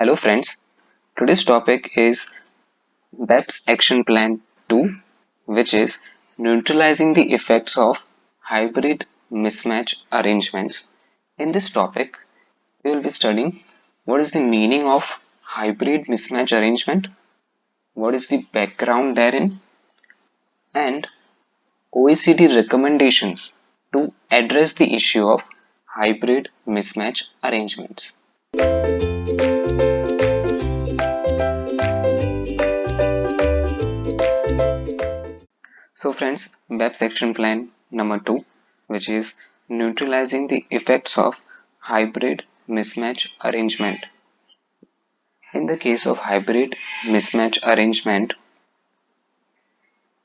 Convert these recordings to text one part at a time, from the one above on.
Hello friends, today's topic is BEPS Action Plan 2, which is neutralizing the effects of hybrid mismatch arrangements. In this topic, we will be studying what is the meaning of hybrid mismatch arrangement, what is the background therein, and OECD recommendations to address the issue of hybrid mismatch arrangements. So friends, BEPS Action Plan number 2, which is neutralizing the effects of hybrid mismatch arrangement. In the case of hybrid mismatch arrangement,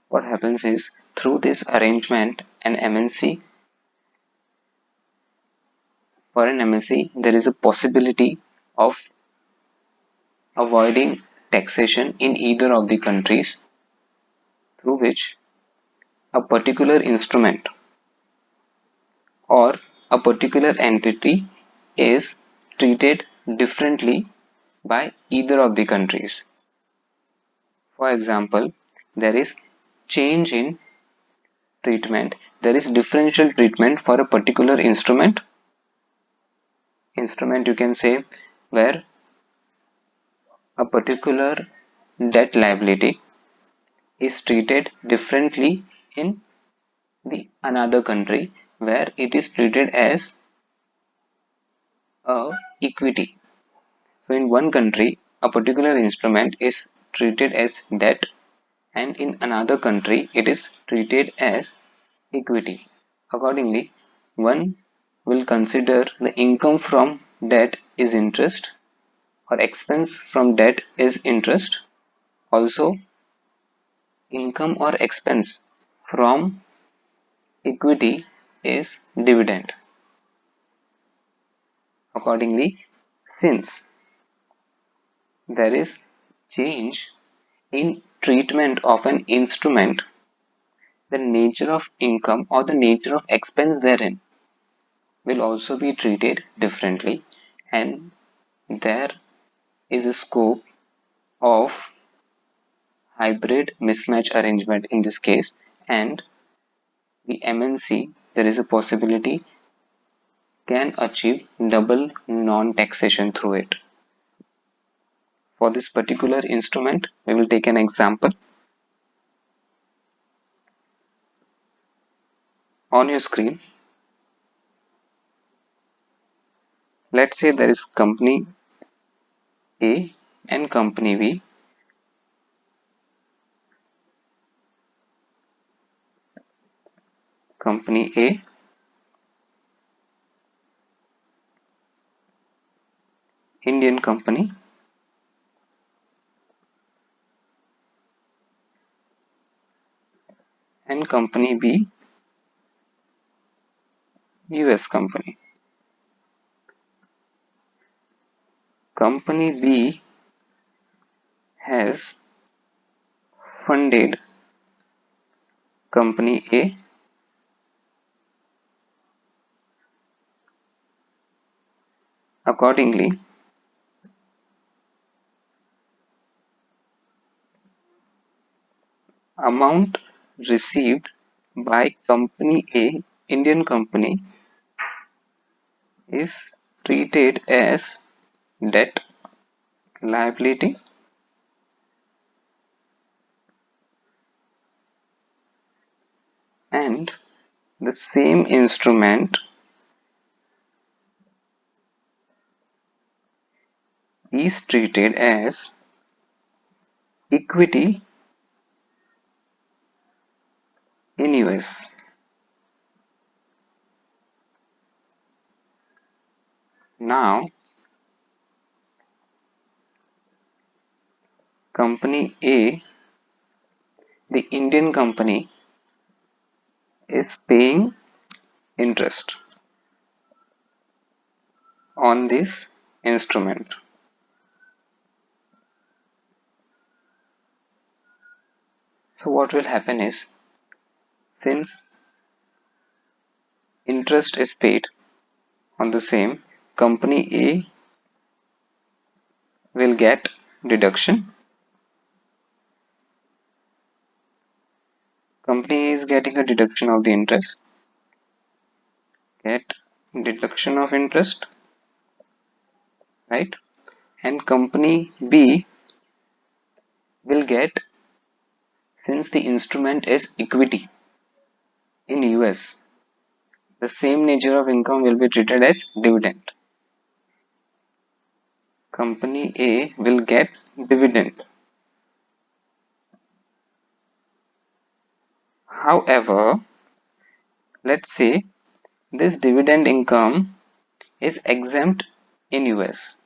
what happens is through this arrangement for an MNC, there is a possibility of avoiding taxation in either of the countries through which a particular instrument or a particular entity is treated differently by either of the countries. For example, there is change in treatment, there is differential treatment for a particular instrument you can say, where a particular debt liability is treated differently in the another country where it is treated as a equity. So in one country, a particular instrument is treated as debt, and in another country, it is treated as equity. Accordingly, one will consider the income from debt is interest, or expense from debt is interest. Also, income or expense from equity is dividend. Accordingly, since there is change in treatment of an instrument, the nature of income or the nature of expense therein will also be treated differently, and there is a scope of hybrid mismatch arrangement in this case, and the MNC, there is a possibility, can achieve double non-taxation through it. For this particular instrument, we will take an example. On your screen, let's say there is company A and company B. Company A Indian company, and company B US company. Company B has funded company A accordingly. Amount received by company A, Indian company, is treated as debt liability, and the same instrument is treated as equity in US. Now, company A, the Indian company, is paying interest on this instrument. So what will happen is, since interest is paid on the same, company A will get deduction. Company A is getting a deduction of the interest, get deduction of interest, right? And company B will get, since the instrument is equity in US, the same nature of income will be treated as dividend. Company A will get dividend. However, let's say this dividend income is exempt in US.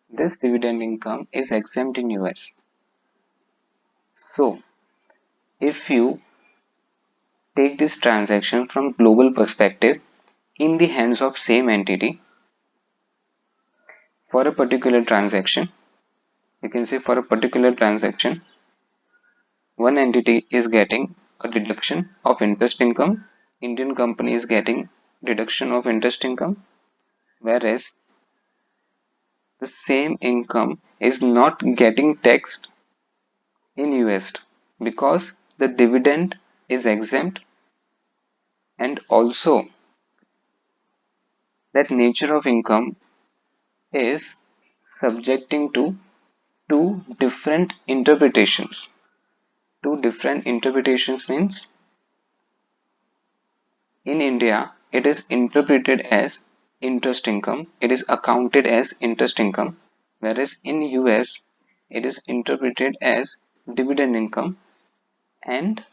This dividend income is exempt in US. So, if you take this transaction from global perspective in the hands of same entity for a particular transaction, you can say for a particular transaction, one entity is getting a deduction of interest income, Indian company is getting deduction of interest income, whereas the same income is not getting taxed in US because the dividend is exempt, and also that nature of income is subjecting to two different interpretations. Two different interpretations means in India it is interpreted as interest income, it is accounted as interest income, whereas in US it is interpreted as dividend income, and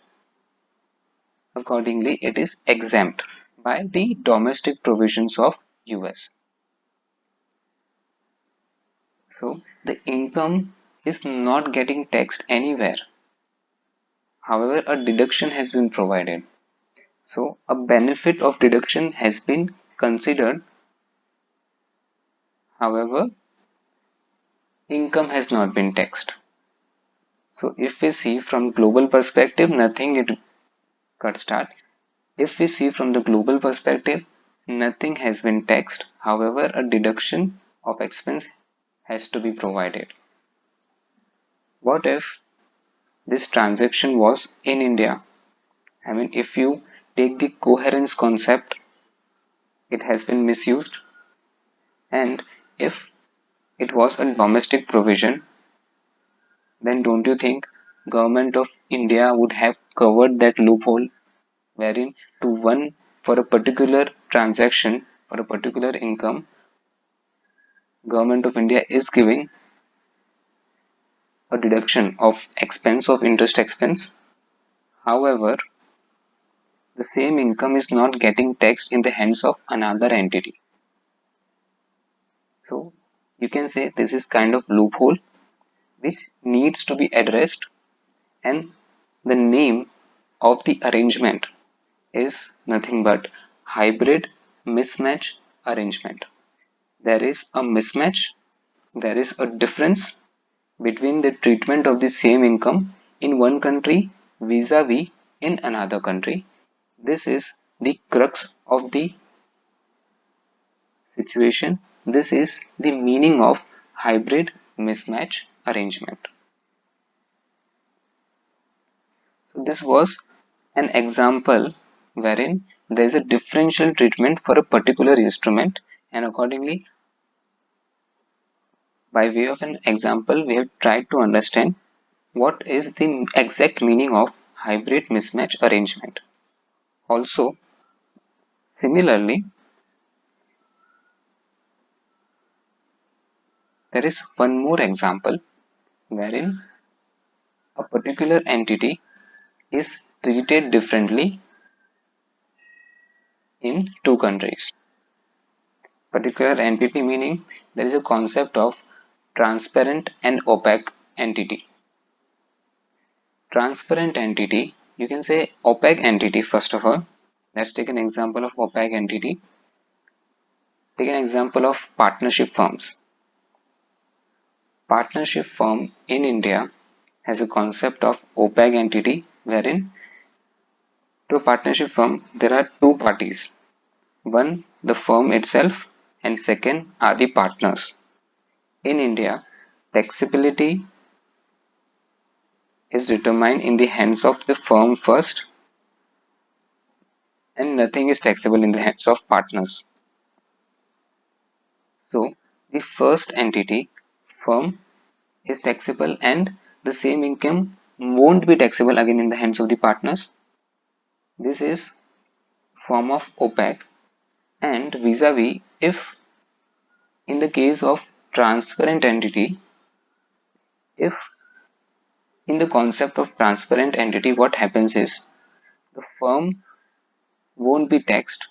accordingly it is exempt by the domestic provisions of US. So the income is not getting taxed anywhere. However, a deduction has been provided. So a benefit of deduction has been considered. However, income has not been taxed. So if we see from global perspective, nothing it got start. If we see from the global perspective, nothing has been taxed. However, a deduction of expense has to be provided. What if this transaction was in India? I mean, if you take the coherence concept, it has been misused. And if it was a domestic provision, then don't you think government of India would have covered that loophole wherein to one for a particular transaction for a particular income, government of India is giving a deduction of expense of interest expense. However, the same income is not getting taxed in the hands of another entity. So you can say this is kind of loophole which needs to be addressed, and the name of the arrangement is nothing but hybrid mismatch arrangement. There is a mismatch, there is a difference between the treatment of the same income in one country vis-a-vis in another country. This is the crux of the situation. This is the meaning of hybrid mismatch arrangement. So this was an example wherein there is a differential treatment for a particular instrument, and accordingly by way of an example we have tried to understand what is the exact meaning of hybrid mismatch arrangement. Also, similarly, there is one more example wherein a particular entity is treated differently in two countries. Particular entity meaning there is a concept of transparent and opaque entity. Transparent entity, you can say opaque entity first of all. Let's take an example of opaque entity. Take an example of partnership firms. Partnership firm in India has a concept of opaque entity wherein to a partnership firm there are two parties. One, the firm itself, and second are the partners. In India, taxability is determined in the hands of the firm first, and nothing is taxable in the hands of partners. So, the first entity, firm, is taxable, and the same income won't be taxable again in the hands of the partners. This is form of opaque. And vis-a-vis, if in the case of transparent entity, if in the concept of transparent entity, what happens is the firm won't be taxed,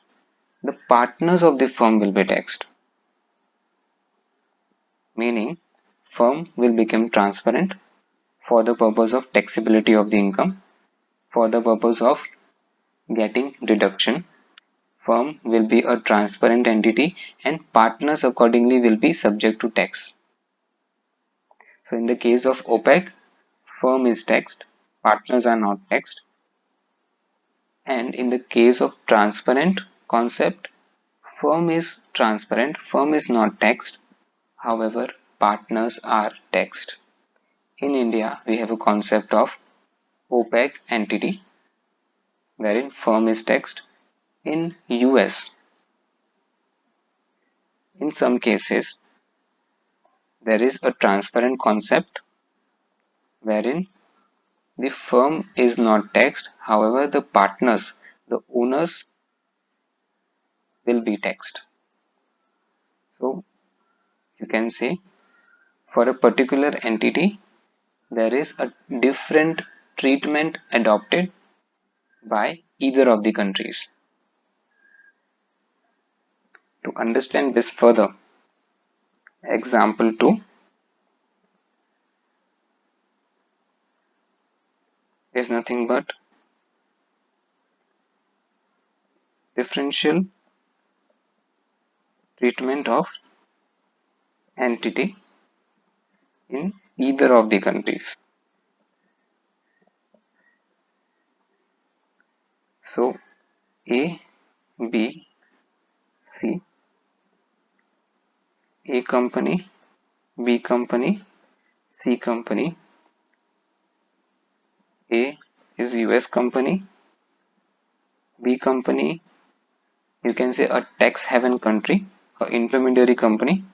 the partners of the firm will be taxed, meaning firm will become transparent for the purpose of taxability of the income, for the purpose of getting deduction. Firm will be a transparent entity and partners accordingly will be subject to tax. So in the case of opaque, firm is taxed, partners are not taxed. And in the case of transparent concept, firm is transparent, firm is not taxed. However, partners are taxed. In India, we have a concept of opaque entity wherein firm is taxed. In US, in some cases, there is a transparent concept wherein the firm is not taxed. However, the partners, the owners will be taxed. So you can say for a particular entity, there is a different treatment adopted by either of the countries. To understand this further, example 2 is nothing but differential treatment of entity in either of the countries. So A, B, C, A company, B company, C company. A is US company, B company, you can say a tax haven country, a intermediary company,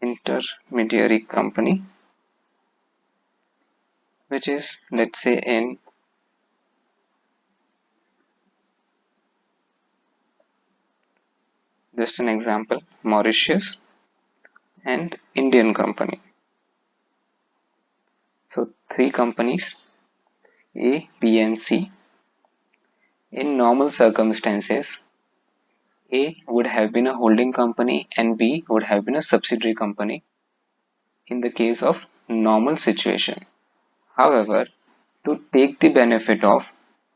intermediary company, which is, let's say, in just an example, Mauritius, and Indian company. So three companies, A, B, and C. In normal circumstances, A would have been a holding company and B would have been a subsidiary company in the case of normal situation. However, to take the benefit of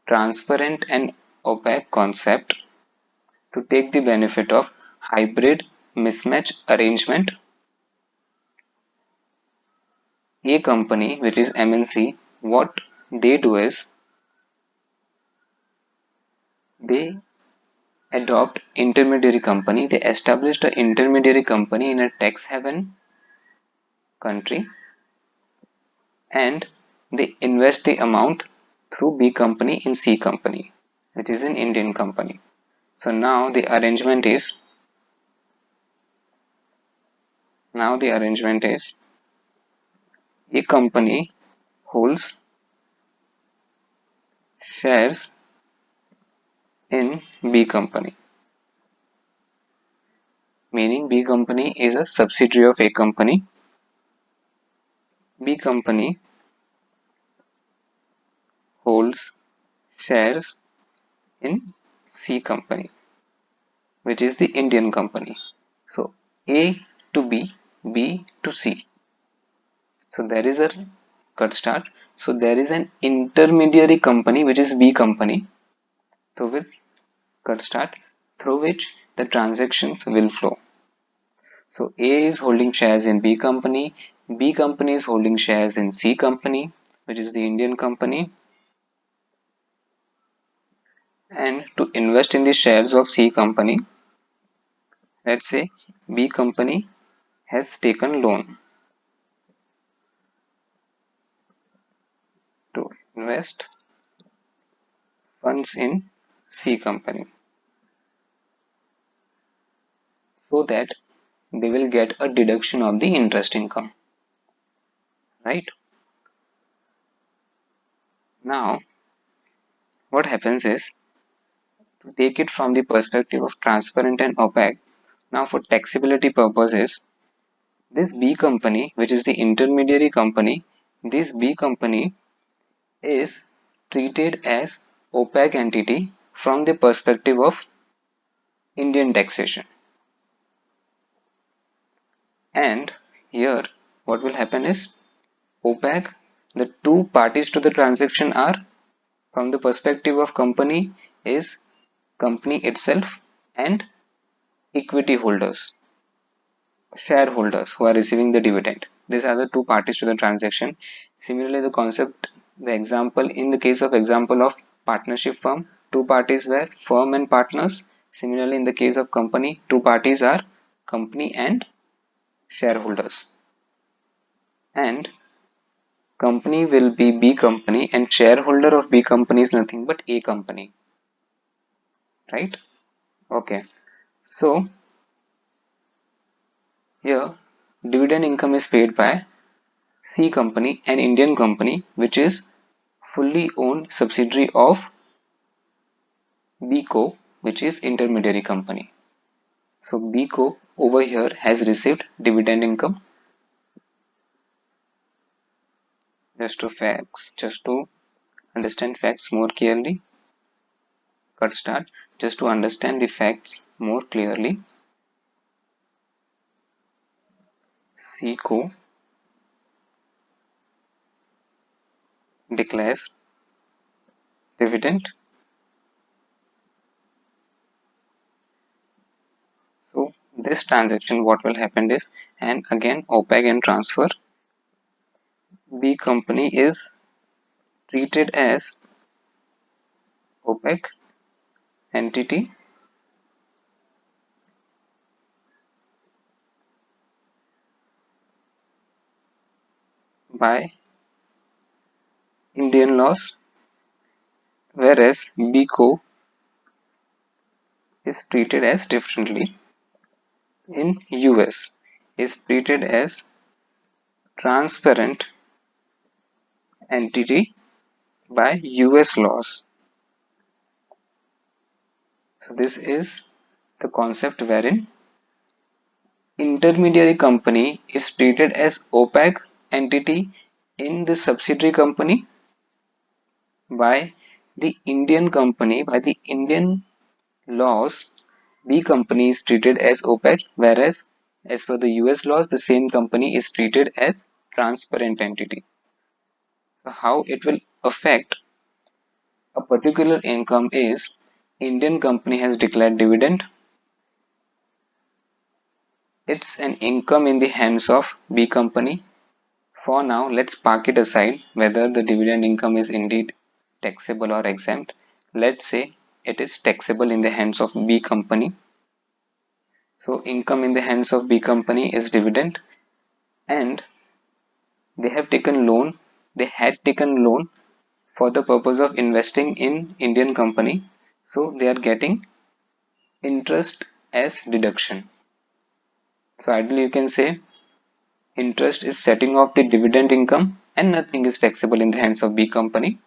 transparent and opaque concept, to take the benefit of hybrid mismatch arrangement, A company, which is MNC, what they do is they adopt intermediary company. They established an intermediary company in a tax haven country and they invest the amount through B company in C company, which is an Indian company. So now the arrangement is A company holds shares in B company, meaning B company is a subsidiary of A company. B company holds shares in C company, which is the Indian company. So A to B, B to C. So there is a cut start. So there is an intermediary company which is B company. So with cut start through which the transactions will flow. So A is holding shares in B company is holding shares in C company, which is the Indian company, and to invest in the shares of C company, Let's say B company has taken loan to invest funds in C company so that they will get a deduction of the interest income, right? Now, what happens is, to take it from the perspective of transparent and opaque, now for taxability purposes, this B company, which is the intermediary company, this B company is treated as opaque entity from the perspective of Indian taxation. And here, what will happen is, opaque, the two parties to the transaction are, from the perspective of company, is company itself and equity holders, shareholders who are receiving the dividend. These are the two parties to the transaction. Similarly, the concept, the example, in the case of example of partnership firm, two parties were firm and partners. Similarly, in the case of company, two parties are company and shareholders. And company will be B company and shareholder of B company is nothing but A company, right? Okay. So here dividend income is paid by C company, an Indian company which is fully owned subsidiary of BCO, which is intermediary company. So BCO over here has received dividend income. Just to understand facts more clearly, cut start. Just to understand the facts more clearly, CCO declares dividend. So this transaction, what will happen is, and again opaque and transfer, B company is treated as opaque entity by Indian laws, whereas BCO is treated as differently. In US is treated as transparent entity by US laws. So this is the concept wherein intermediary company is treated as opaque entity in the subsidiary company by the Indian company, by the Indian laws. B company is treated as opaque, whereas as per the US laws, the same company is treated as transparent entity. So how it will affect a particular income is, Indian company has declared dividend. It's an income in the hands of B company. For now, let's park it aside whether the dividend income is indeed taxable or exempt. Let's say it is taxable in the hands of B company. So income in the hands of B company is dividend, and they have taken loan. They had taken loan for the purpose of investing in Indian company. So they are getting interest as deduction. So ideally you can say interest is setting off the dividend income and nothing is taxable in the hands of B company.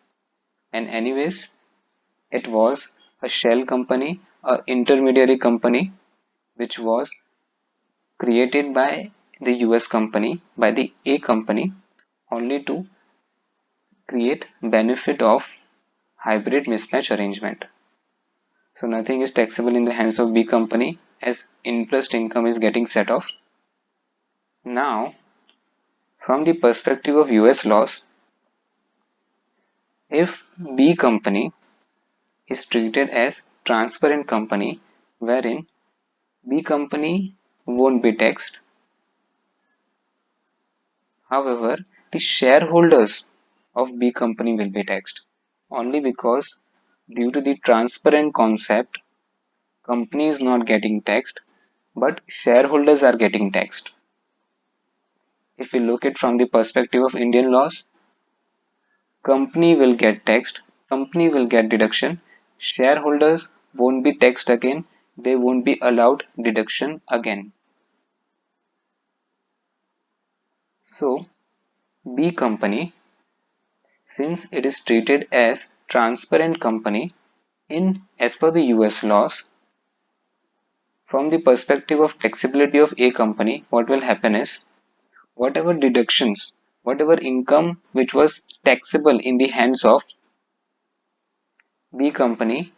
And anyways, it was a shell company, a intermediary company which was created by the US company, by the A company, only to create benefit of hybrid mismatch arrangement. So nothing is taxable in the hands of B company as interest income is getting set off. Now, from the perspective of US laws, if B company is treated as transparent company wherein B company won't be taxed. However, the shareholders of B company will be taxed only because due to the transparent concept, company is not getting taxed, but shareholders are getting taxed. If we look at from the perspective of Indian laws, company will get taxed, company will get deduction, shareholders won't be taxed again, they won't be allowed deduction again. So B company, since it is treated as transparent company in as per the US laws, from the perspective of taxability of A company, what will happen is whatever deductions, whatever income which was taxable in the hands of B company,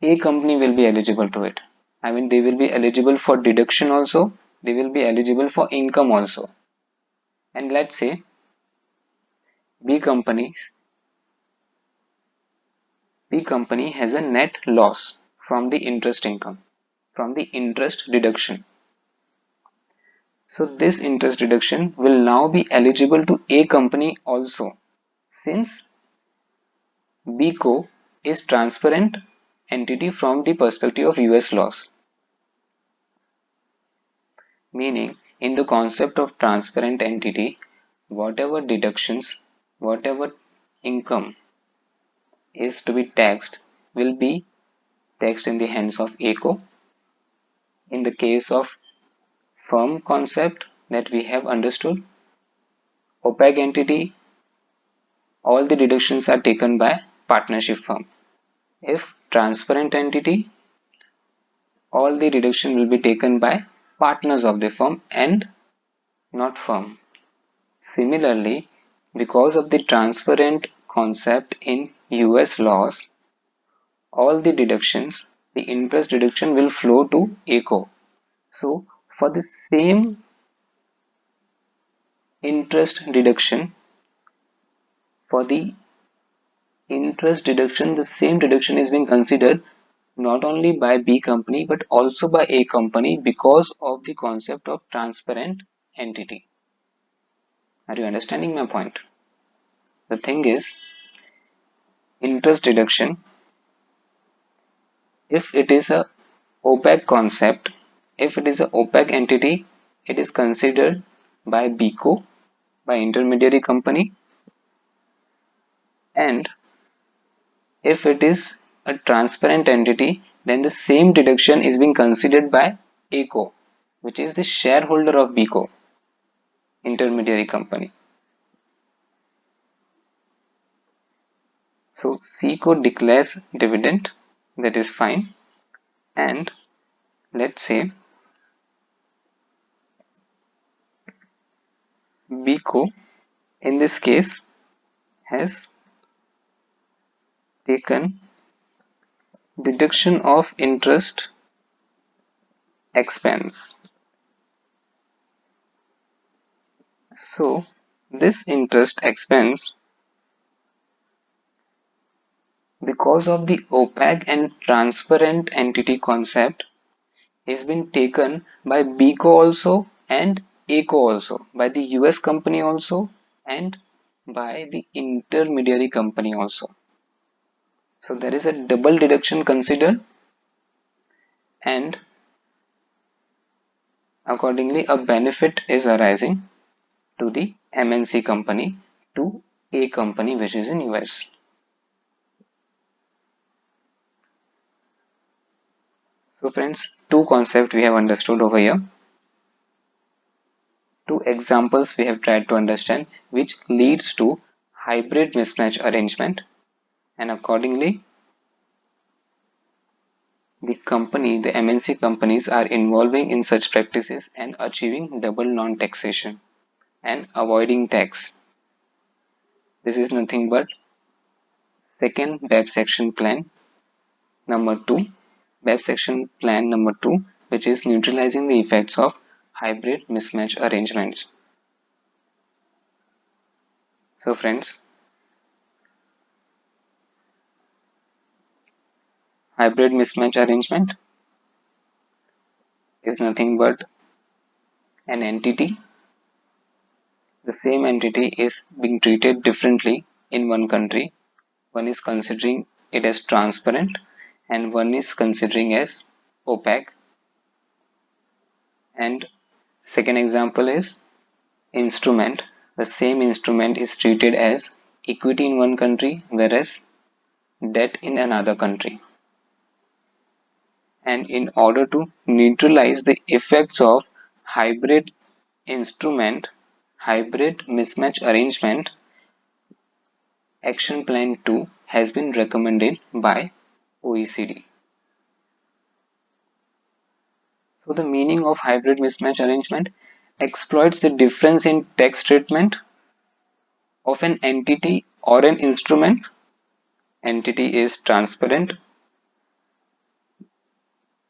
A company will be eligible to it. I mean, they will be eligible for deduction also, they will be eligible for income also. And let's say B company, B company has a net loss from the interest income, from the interest deduction. So this interest deduction will now be eligible to A company also, since BCO is transparent entity from the perspective of US laws. Meaning, in the concept of transparent entity, whatever deductions, whatever income is to be taxed will be taxed in the hands of ACO. In the case of firm concept that we have understood, opaque entity, all the deductions are taken by partnership firm. If transparent entity, all the deduction will be taken by partners of the firm and not firm. Similarly, because of the transparent concept in US laws, all the deductions, the interest deduction will flow to ACO. So, for the same interest deduction, for the interest deduction, the same deduction is being considered not only by B company but also by A company because of the concept of transparent entity. Are you understanding my point? The thing is, interest deduction, if it is a opaque concept, if it is a opaque entity, it is considered by BCO, by intermediary company, and if it is a transparent entity, then the same deduction is being considered by ACO, which is the shareholder of BCO, intermediary company. So CCO declares dividend, that is fine, and let's say BCO in this case has taken deduction of interest expense. So this interest expense, because of the opaque and transparent entity concept, is been taken by BCO also and ACO also, by the US company also and by the intermediary company also. So there is a double deduction considered, and accordingly a benefit is arising to the MNC company, to A company which is in US. So friends, two concepts we have understood over here. Two examples we have tried to understand which leads to hybrid mismatch arrangement, and accordingly the company, the MNC companies are involving in such practices and achieving double non-taxation and avoiding tax. This is nothing but second BEPS Action Plan number 2, BEPS Action Plan number 2, which is neutralizing the effects of hybrid mismatch arrangements. So friends, hybrid mismatch arrangement is nothing but an entity. The same entity is being treated differently in one country. One is considering it as transparent and one is considering as opaque. And second example is instrument. The same instrument is treated as equity in one country, whereas debt in another country. And in order to neutralize the effects of hybrid instrument, hybrid mismatch arrangement, Action Plan 2 has been recommended by OECD. So the meaning of hybrid mismatch arrangement exploits the difference in tax treatment of an entity or an instrument. Entity is transparent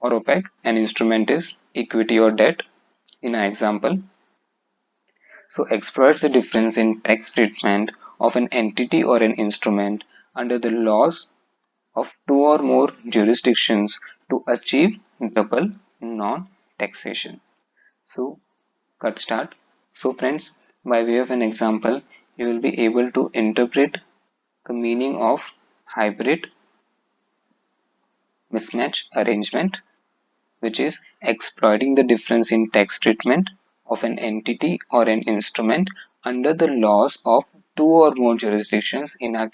or opaque, an instrument is equity or debt in our example. So exploits the difference in tax treatment of an entity or an instrument under the laws of two or more jurisdictions to achieve double non-taxation. So cut start. So friends, by way of an example, you will be able to interpret the meaning of hybrid mismatch arrangement, which is exploiting the difference in tax treatment of an entity or an instrument under the laws of two or more jurisdictions. In the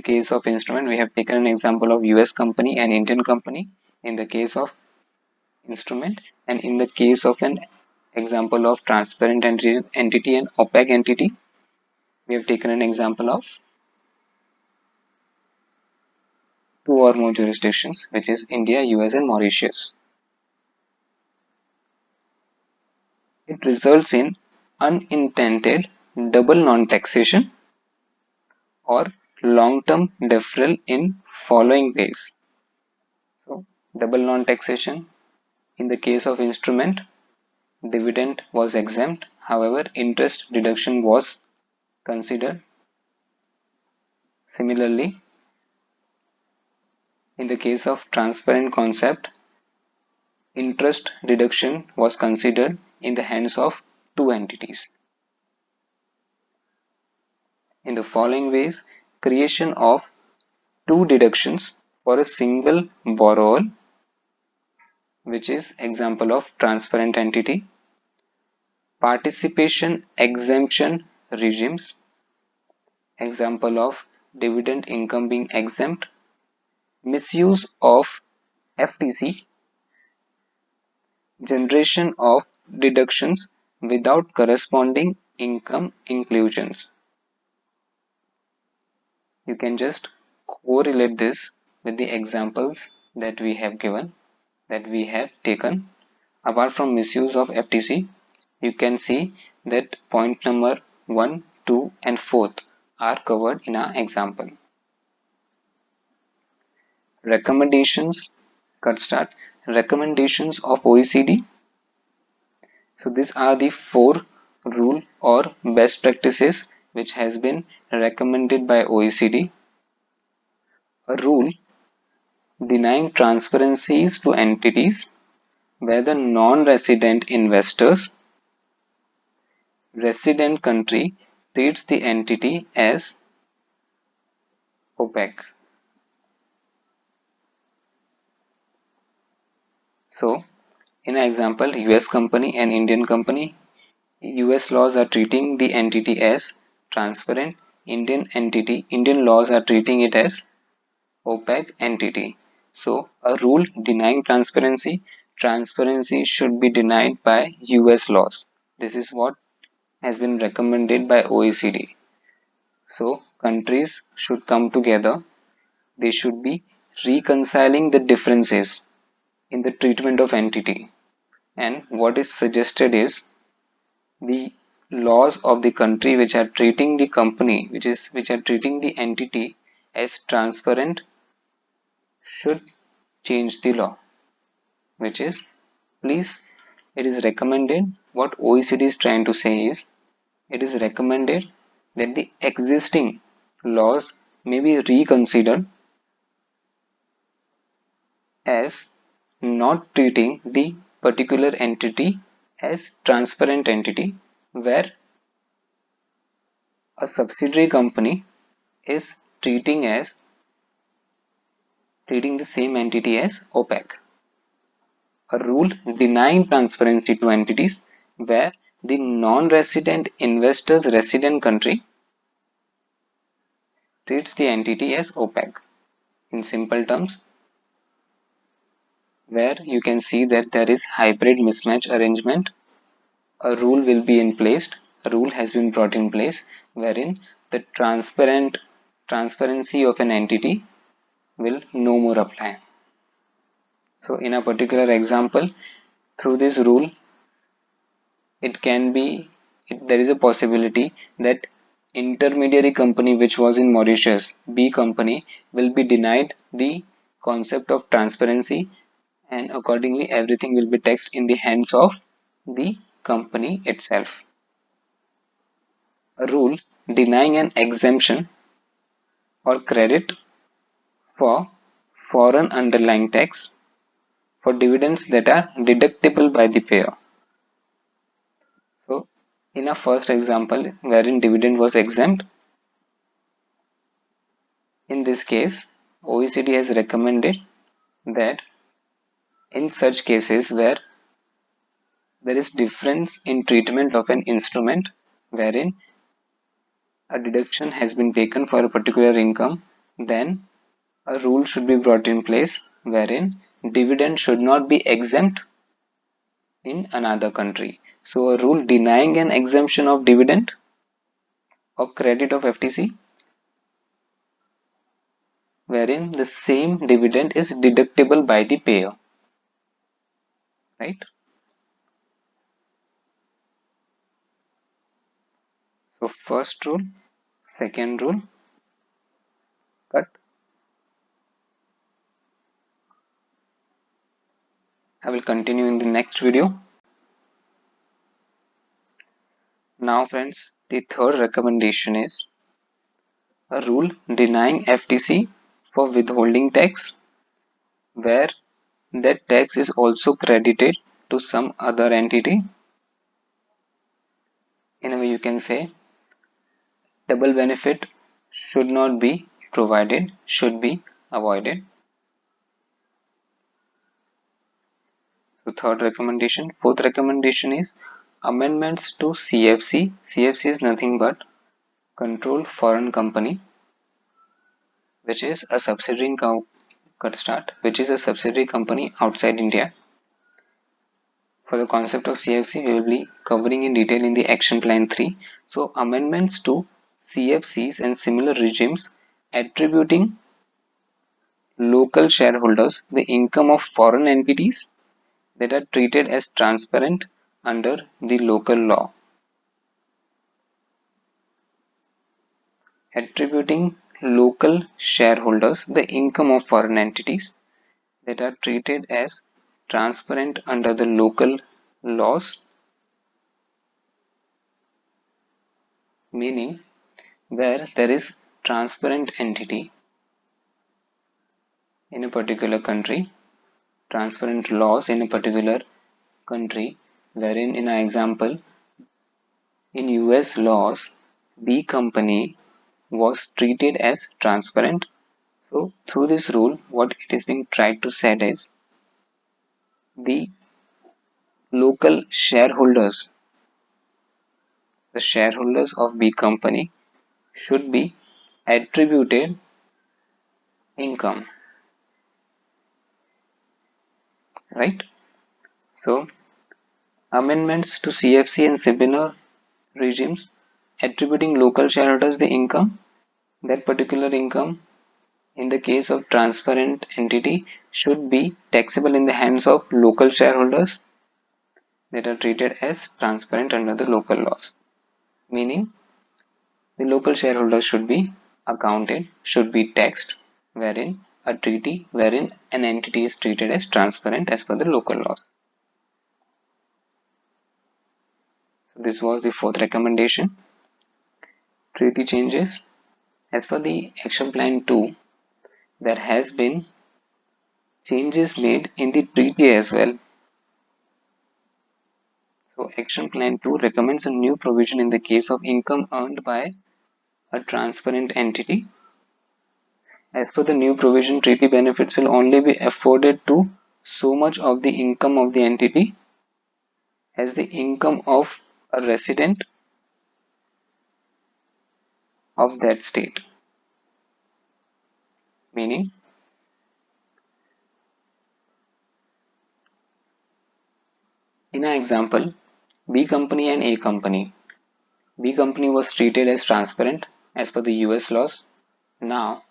case of instrument, we have taken an example of US company and Indian company in the case of instrument, and in the case of an example of transparent entity and opaque entity, we have taken an example of two or more jurisdictions, which is India, US, and Mauritius. It results in unintended double non-taxation or long-term deferral in following ways. So, double non-taxation in the case of instrument, dividend was exempt, however, interest deduction was considered. Similarly, in the case of transparent concept, interest deduction was considered in the hands of two entities. In the following ways, creation of two deductions for a single borrower, which is example of transparent entity, participation exemption regimes, example of dividend income being exempt, misuse of FTC, generation of deductions without corresponding income inclusions. You can just correlate this with the examples that we have given, that we have taken. Apart from misuse of FTC, you can see that point number 1, 2 and 4th are covered in our example. Recommendations, cut start, recommendations of OECD. So these are the 4 rule or best practices which has been recommended by OECD. A rule denying transparencies to entities where the non-resident investors resident country treats the entity as opaque. So, in an example, US company and Indian company, US laws are treating the entity as transparent, Indian laws are treating it as opaque entity. So, a rule denying transparency, transparency should be denied by US laws. This is what has been recommended by OECD. So, countries should come together. They should be reconciling the differences in the treatment of entity. And what is suggested is the laws of the country which are treating the company, which are treating the entity as transparent, should change the law, which is, please, it is recommended, what OECD is trying to say is, it is recommended that the existing laws may be reconsidered as not treating the particular entity as transparent entity, where a subsidiary company is treating the same entity as opaque. A rule denying transparency to entities where the non-resident investor's resident country treats the entity as opaque. In simple terms, where you can see that there is hybrid mismatch arrangement, a rule will be in place, a rule has been brought in place wherein the transparency of an entity will no more apply. So in a particular example, through this rule, there is a possibility that intermediary company which was in Mauritius, B company, will be denied the concept of transparency, and accordingly everything will be taxed in the hands of the company itself. A rule denying an exemption or credit for foreign underlying tax for dividends that are deductible by the payer. So in a first example wherein dividend was exempt, in this case OECD has recommended that in such cases where there is difference in treatment of an instrument wherein a deduction has been taken for a particular income, then a rule should be brought in place wherein dividend should not be exempt in another country. So a rule denying an exemption of dividend or credit of FTC wherein the same dividend is deductible by the payer, right? So first rule, second rule, cut. I will continue in the next video. Now friends, the third recommendation is a rule denying FTC for withholding tax where that tax is also credited to some other entity. In a way you can say double benefit should not be provided, should be avoided. So third recommendation. Fourth recommendation is amendments to CFC. CFC is nothing but controlled foreign company, which is a subsidiary which is a subsidiary company outside India. For the concept of CFC, we will be covering in detail in the Action Plan 3. So amendments to CFCs and similar regimes attributing local shareholders the income of foreign entities that are treated as transparent under the local law. Attributing local shareholders the income of foreign entities that are treated as transparent under the local laws, meaning where there is transparent entity in a particular country, transparent laws in a particular country, wherein in an example in US laws B company was treated as transparent. So through this rule what it is being tried to say is the local shareholders, the shareholders of B company should be attributed income, right? So amendments to CFC and similar regimes attributing local shareholders the income, that particular income in the case of transparent entity should be taxable in the hands of local shareholders that are treated as transparent under the local laws, meaning the local shareholders should be accounted, should be taxed wherein a treaty wherein an entity is treated as transparent as per the local laws. So this was the fourth recommendation. Treaty changes. As per the Action Plan 2, there has been changes made in the treaty as well. So Action Plan 2 recommends a new provision in the case of income earned by a transparent entity. As per the new provision, treaty benefits will only be afforded to so much of the income of the entity as the income of a resident of that state. Meaning, in an example, B company and A company. B company was treated as transparent as per the US laws. Now,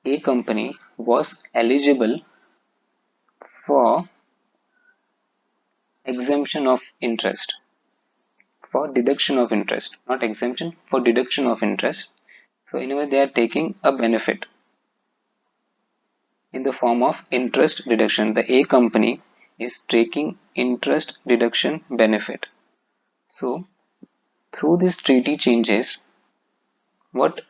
A company was eligible for exemption of interest, for deduction of interest, not exemption, for deduction of interest. So, in a way, they are taking a benefit in the form of interest deduction. The A company is taking interest deduction benefit. So, through these treaty changes, what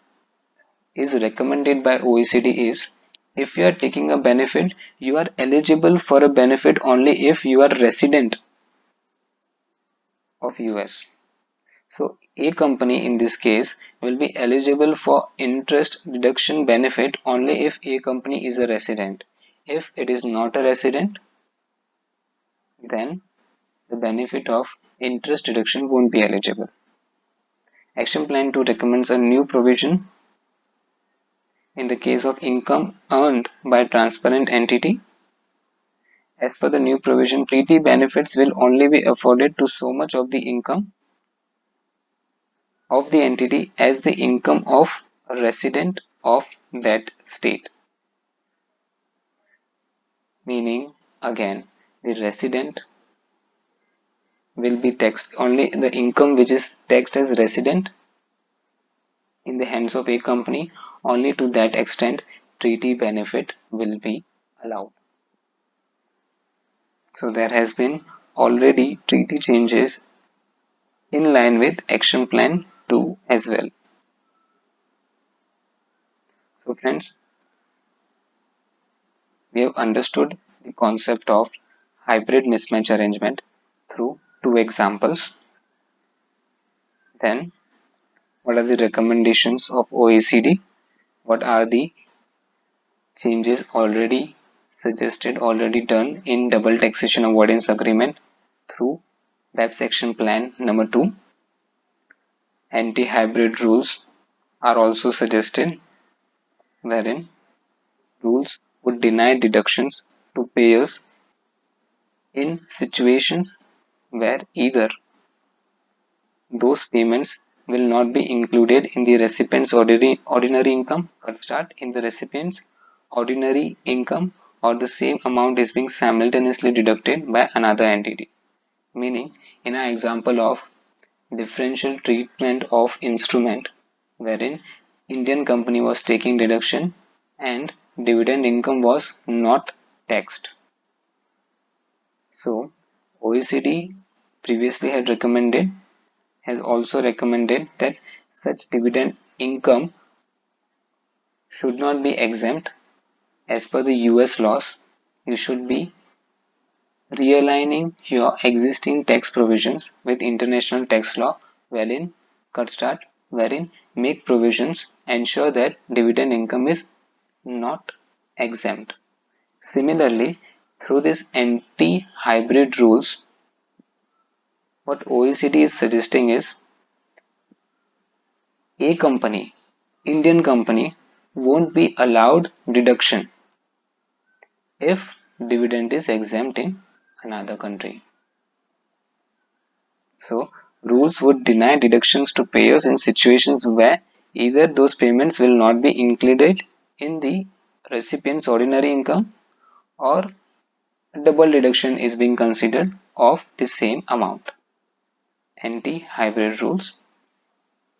is recommended by OECD is if you are taking a benefit, you are eligible for a benefit only if you are resident of US. So a company in this case will be eligible for interest deduction benefit only if a company is a resident. If it is not a resident, then the benefit of interest deduction won't be eligible. Action Plan 2 recommends a new provision in the case of income earned by a transparent entity. As per the new provision, treaty benefits will only be afforded to so much of the income of the entity as the income of a resident of that state. Meaning, again, the resident will be taxed only the income which is taxed as resident in the hands of a company, only to that extent treaty benefit will be allowed. So there has been already treaty changes in line with Action Plan 2 as well. So friends, we have understood the concept of hybrid mismatch arrangement through two examples. Then, what are the recommendations of OECD? What are the changes already suggested, already done in double taxation avoidance agreement through BEPS Action Plan number 2? Anti-hybrid rules are also suggested, wherein rules would deny deductions to payers in situations where either those payments will not be included in the recipient's ordinary income, cut start in the recipient's ordinary income, or the same amount is being simultaneously deducted by another entity. Meaning, in an example of differential treatment of instrument, wherein Indian company was taking deduction and dividend income was not taxed. So, OECD previously had recommended has also recommended that such dividend income should not be exempt. As per the US laws, you should be realigning your existing tax provisions with international tax law, wherein cut start, wherein make provisions ensure that dividend income is not exempt. Similarly, through this anti-hybrid rules, what OECD is suggesting is a company, Indian company, won't be allowed deduction if dividend is exempt in another country. So, rules would deny deductions to payers in situations where either those payments will not be included in the recipient's ordinary income or double deduction is being considered of the same amount. Anti-hybrid rules.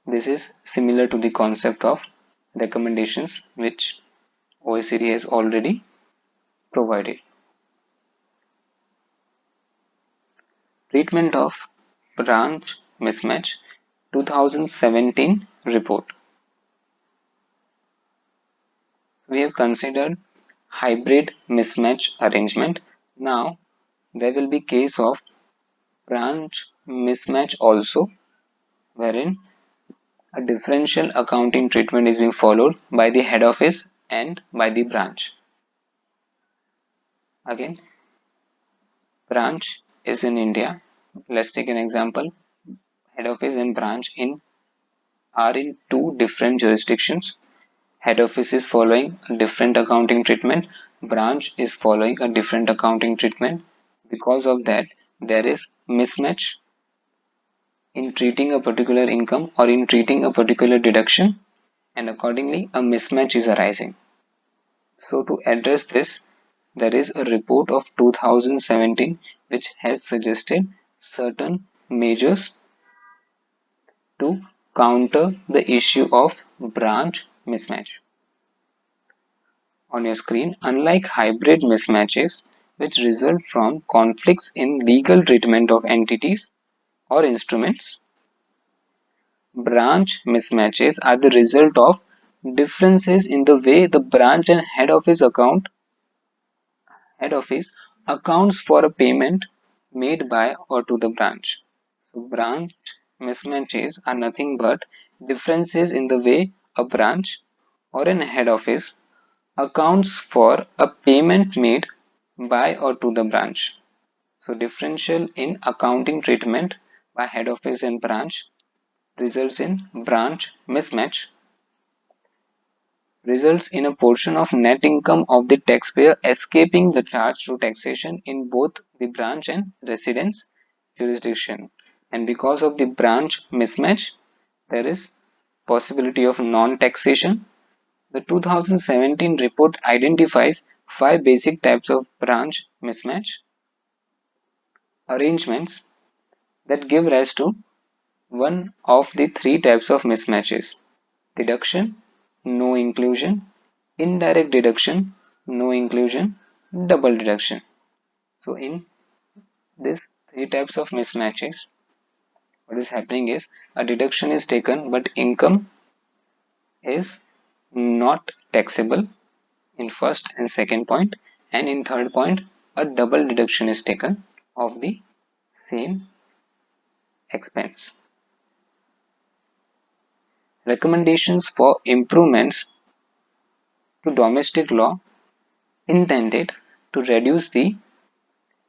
This is similar to the concept of recommendations which OECD has already provided. Treatment of branch mismatch 2017 report. We have considered hybrid mismatch arrangement. Now there will be case of branch mismatch also, wherein a differential accounting treatment is being followed by the head office and by the branch. Again, branch is in India. Let's take an example. Head office and branch in are in two different jurisdictions. Head office is following a different accounting treatment. Branch is following a different accounting treatment. Because of that, there is mismatch in treating a particular income or in treating a particular deduction, and accordingly a mismatch is arising. So to address this, there is a report of 2017 which has suggested certain measures to counter the issue of branch mismatch. On your screen, unlike hybrid mismatches, which result from conflicts in legal treatment of entities or instruments, branch mismatches are the result of differences in the way the branch and head office accounts for a payment made by or to the branch. So branch mismatches are nothing but differences in the way a branch or an head office accounts for a payment made by or to the branch. So differential in accounting treatment by head office and branch results in branch mismatch, results in a portion of net income of the taxpayer escaping the charge to taxation in both the branch and residence jurisdiction. And because of the branch mismatch, there is possibility of non-taxation. The 2017 report identifies five basic types of branch mismatch arrangements that give rise to one of the three types of mismatches: deduction, no inclusion; indirect deduction, no inclusion; double deduction. So in these three types of mismatches, what is happening is a deduction is taken but income is not taxable in first and second point, and in third point a double deduction is taken of the same expense. Recommendations for improvements to domestic law intended to reduce the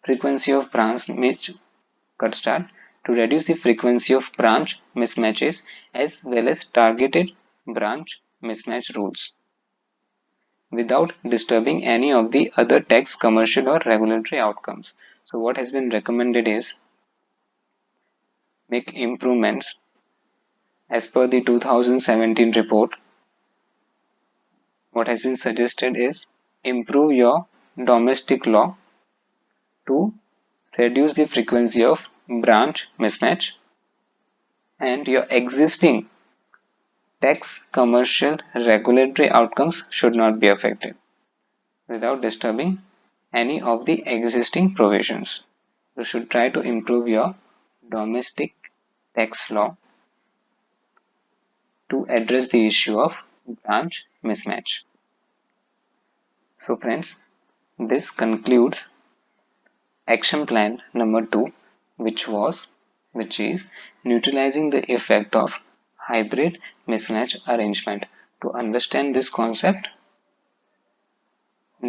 frequency of branch mismatches as well as targeted branch mismatch rules without disturbing any of the other tax, commercial or regulatory outcomes. So what has been recommended is make improvements as per the 2017 report. What has been suggested is improve your domestic law to reduce the frequency of branch mismatch, and your existing tax, commercial, regulatory outcomes should not be affected without disturbing any of the existing provisions. You should try to improve your domestic tax law to address the issue of branch mismatch. So friends, this concludes action plan number 2, which is neutralizing the effect of hybrid mismatch arrangement. To understand this concept,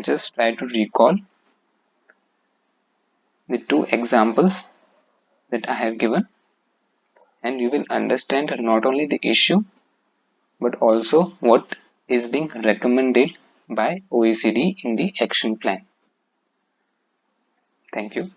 just try to recall the two examples that I have given, and you will understand not only the issue but also what is being recommended by OECD in the action plan. Thank you.